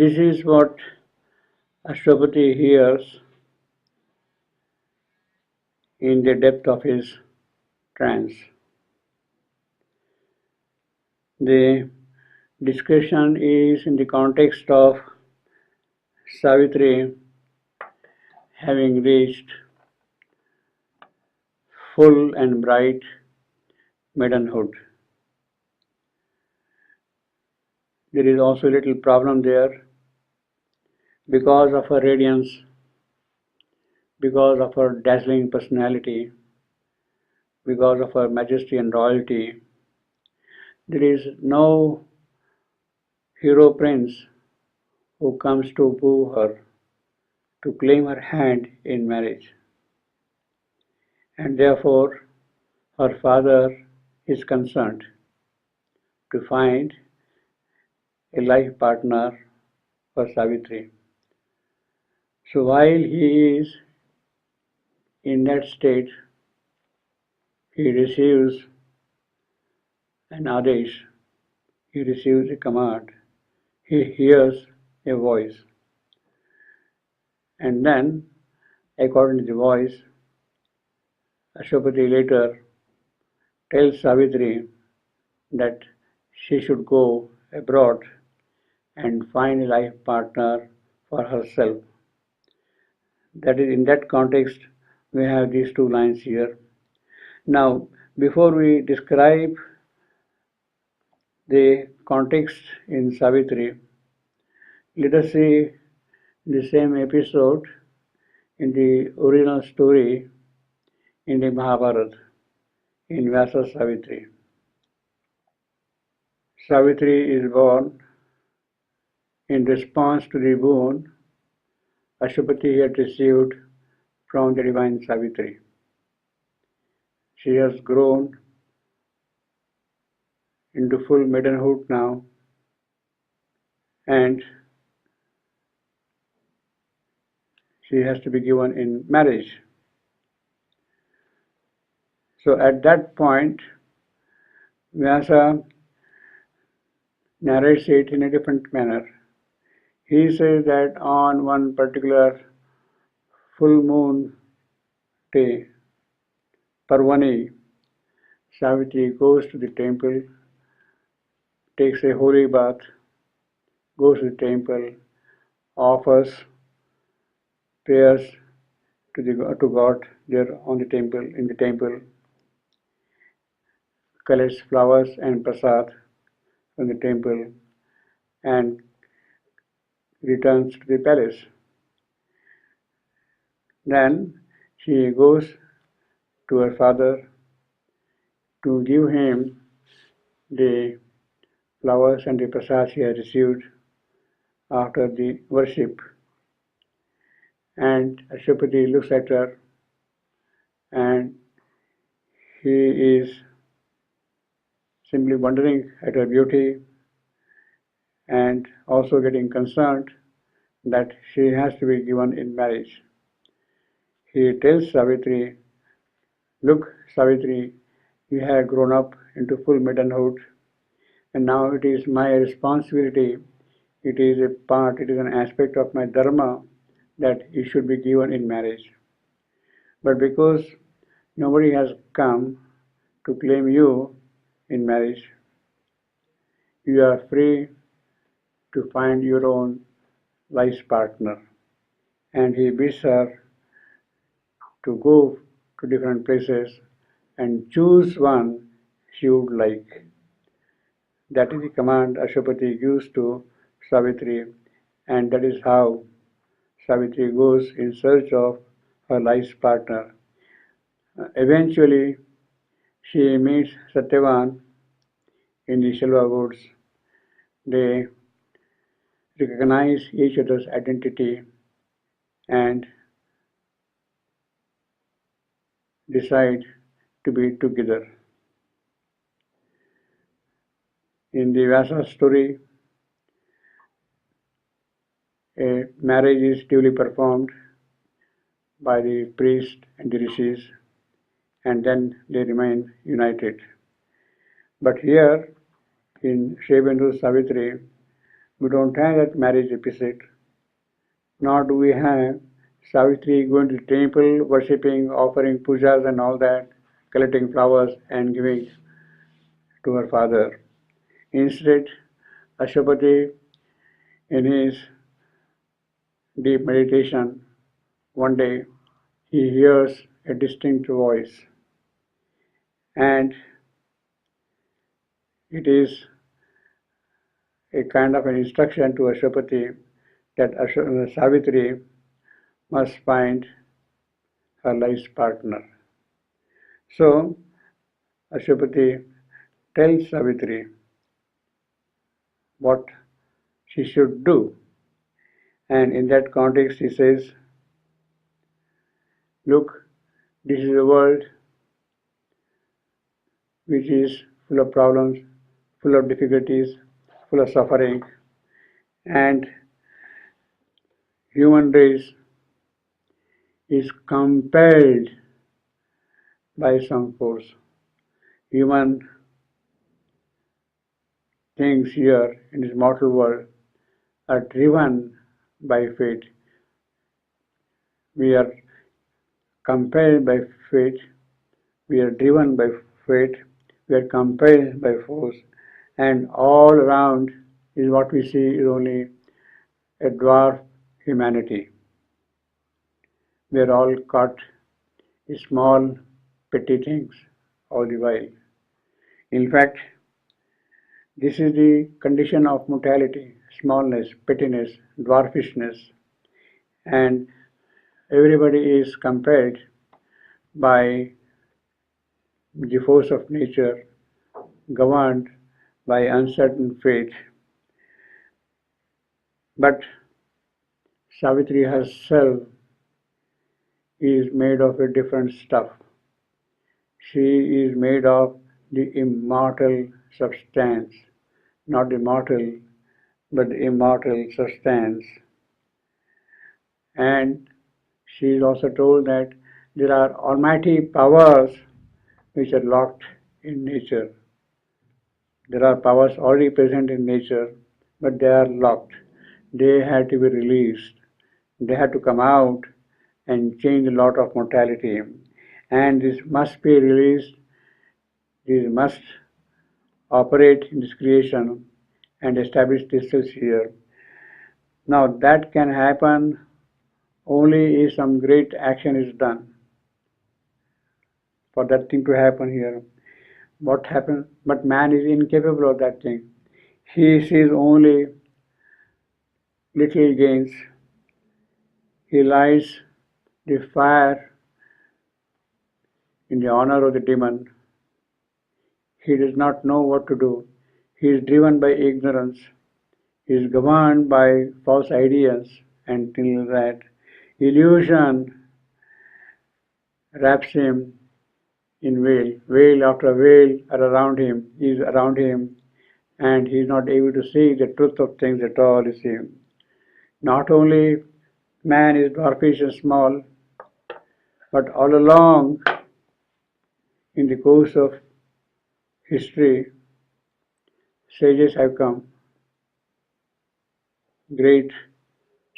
This is what Ashwapati hears in the depth of his trance. The discussion is in the context of Savitri having reached full and bright maidenhood. There is also a little problem there because of her radiance, because of her dazzling personality, because of her majesty and royalty. There is no hero prince who comes to woo her, to claim her hand in marriage. And therefore, her father is concerned to find a life partner for Savitri. So while he is in that state, he receives an adesh, he receives a command, he hears a voice. And then, according to the voice, Ashwapati later tells Savitri that she should go abroad and find a life partner for herself. That is, in that context, we have these two lines here. Now, before we describe the context in Savitri, let us see the same episode in the original story in the Mahabharata, in Vyasa Savitri. Savitri is born in response to the boon Ashwapati had received from the divine Savitri. She has grown into full maidenhood now, and she has to be given in marriage. So at that point, Vyasa narrates it in a different manner. He says that on one particular full moon day, Parvani, Savitri goes to the temple, takes a holy bath, goes to the temple, offers prayers to God there on the temple, in the temple, collects flowers and prasad from the temple, and returns to the palace. Then she goes to her father to give him the flowers and the prasad she has received after the worship. And Ashwapati looks at her, and he is simply wondering at her beauty and also getting concerned that she has to be given in marriage. He tells Savitri, "Look, Savitri, you have grown up into full maidenhood, and now it is my responsibility, it is a part, it is an aspect of my dharma that you should be given in marriage. But because nobody has come to claim you in marriage, you are free to find your own life partner." And he bids her to go to different places and choose one she would like. That is the command Ashwapati gives to Savitri, and that is how Savitri goes in search of her life partner. Eventually, she meets Satyavan in the Shalva woods. They recognize each other's identity and decide to be together. In the Vyasa story, a marriage is duly performed by the priest and the rishis, and then they remain united. But here in Shrebendru Savitri, We don't have that marriage episode, nor do we have Savitri going to the temple, worshipping, offering pujas and all that, collecting flowers and giving to her father. Instead, Ashwapati, in his deep meditation, one day he hears a distinct voice, and it is a kind of an instruction to Ashwapati that Savitri must find her life's partner. So Ashwapati tells Savitri what she should do, and in that context he says, look, this is a world which is full of problems, full of difficulties, full of suffering, and human race is compelled by some force. Human things here in this mortal world are driven by fate. We are compelled by fate, we are driven by fate, we are compelled by force, and all around is what we see is only a dwarf humanity. We are all caught in small, petty things all the while. In fact, this is the condition of mortality, smallness, pettiness, dwarfishness, and everybody is compelled by the force of nature, governed by uncertain fate. But Savitri herself is made of a different stuff. She is made of the immortal substance, not immortal, but the immortal substance. And she is also told that there are almighty powers which are locked in nature. There are powers already present in nature, but they are locked. They had to be released. They had to come out and change the lot of mortality. And this must be released. This must operate in this creation and establish themselves here. Now that can happen only if some great action is done. For that thing to happen here, what happens? But man is incapable of that thing. He sees only little gains. He lights the fire in the honor of the demon. He does not know what to do. He is driven by ignorance. He is governed by false ideas and things like that. Illusion wraps him in veil. Veil after veil are around him, is around him, and he is not able to see the truth of things at all, you see. Not only man is dwarfish and small, but all along in the course of history, sages have come, great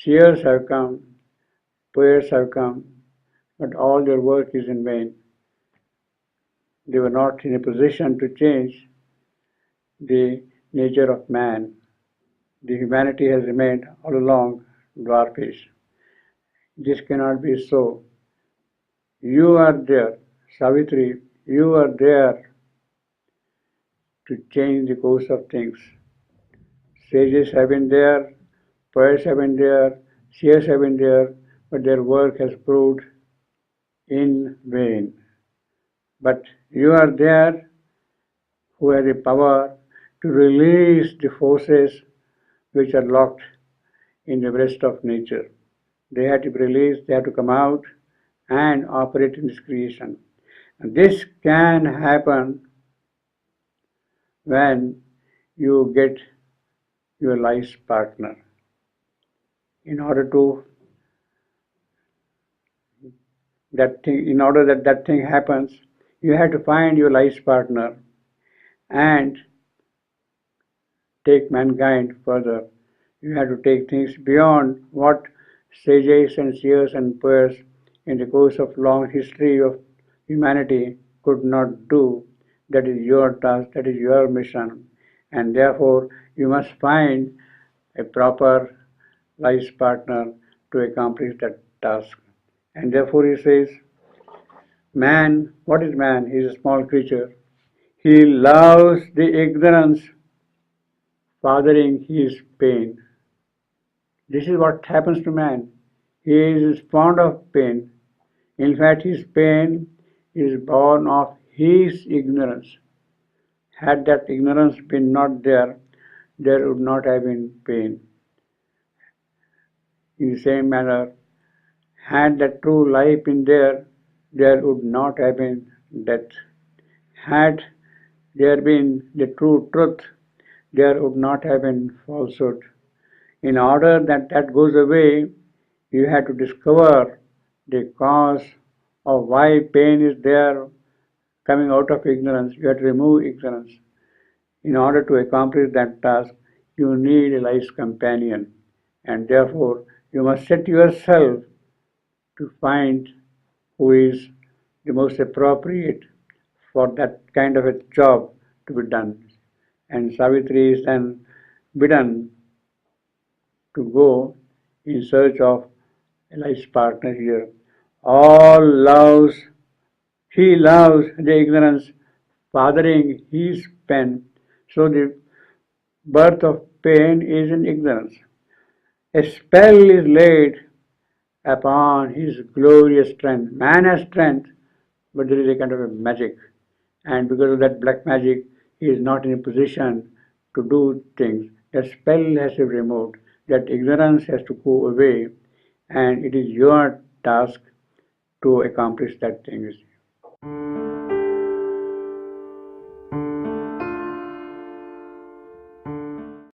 seers have come, poets have come, but all their work is in vain. They were not in a position to change the nature of man. The humanity has remained all along dwarfish. This cannot be so. You are there, Savitri, you are there to change the course of things. Sages have been there, poets have been there, seers have been there, but their work has proved in vain. But you are there who have the power to release the forces which are locked in the breast of nature. They have to be released, they have to come out and operate in this creation. And this can happen when you get your life's partner. In order that thing happens, you have to find your life's partner and take mankind further. You have to take things beyond what sages and seers and poets in the course of long history of humanity could not do. That is your task, that is your mission. And therefore, you must find a proper life partner to accomplish that task. And therefore, he says, man, what is man? He is a small creature. He loves the ignorance, fathering his pain. This is what happens to man. He is fond of pain. In fact, his pain is born of his ignorance. Had that ignorance been not there, there would not have been pain. In the same manner, had that true life been there, there would not have been death. Had there been the true truth, there would not have been falsehood. In order that that goes away, you have to discover the cause of why pain is there coming out of ignorance. You have to remove ignorance. In order to accomplish that task, you need a life's companion. And therefore, you must set yourself to find who is the most appropriate for that kind of a job to be done. And Savitri is then bidden to go in search of a life partner here. All loves, he loves the ignorance, fathering his pen. So the birth of pain is in ignorance. A spell is laid upon his glorious strength. Man has strength, but there is a kind of a magic. And because of that black magic, he is not in a position to do things. That spell has to be removed. That ignorance has to go away. And it is your task to accomplish that thing.